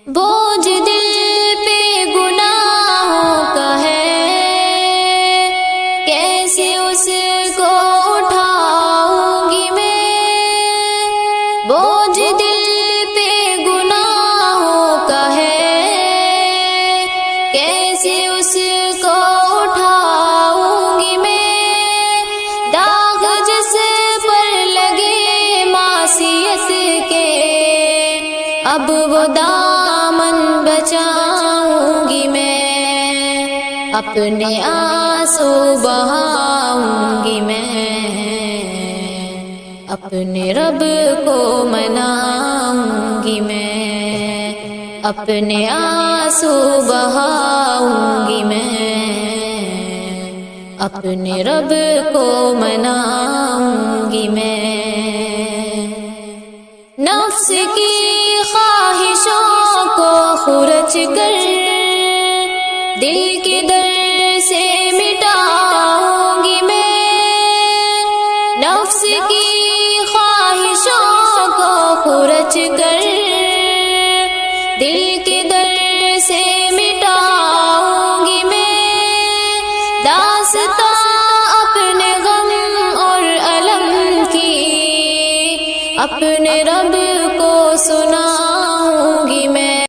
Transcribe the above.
بوجھ دل پہ گناہوں کا ہے، کیسے اس کو اٹھاؤں گی میں۔ بوجھ دل پہ گناہوں کا ہے، کیسے اس کو اٹھاؤں گی میں۔ داغ جس پر لگے معصیت کے، اب وہ دامن بچاؤں گی میں، اپنے آنسو بہاؤں گی میں، اپنے رب کو مناؤں گی میں، اپنے آنسو بہاؤں گی میں، اپنے رب کو مناؤں گی میں۔ نفس کی خواہشوں کو خرچ کر دل کے در سے مٹاؤں گی میں۔ نفس کی خواہشوں کو خرچ کر دل کے در سے مٹاؤں گی میں۔ داستاں اپنے غم اور الم کی اپنے رب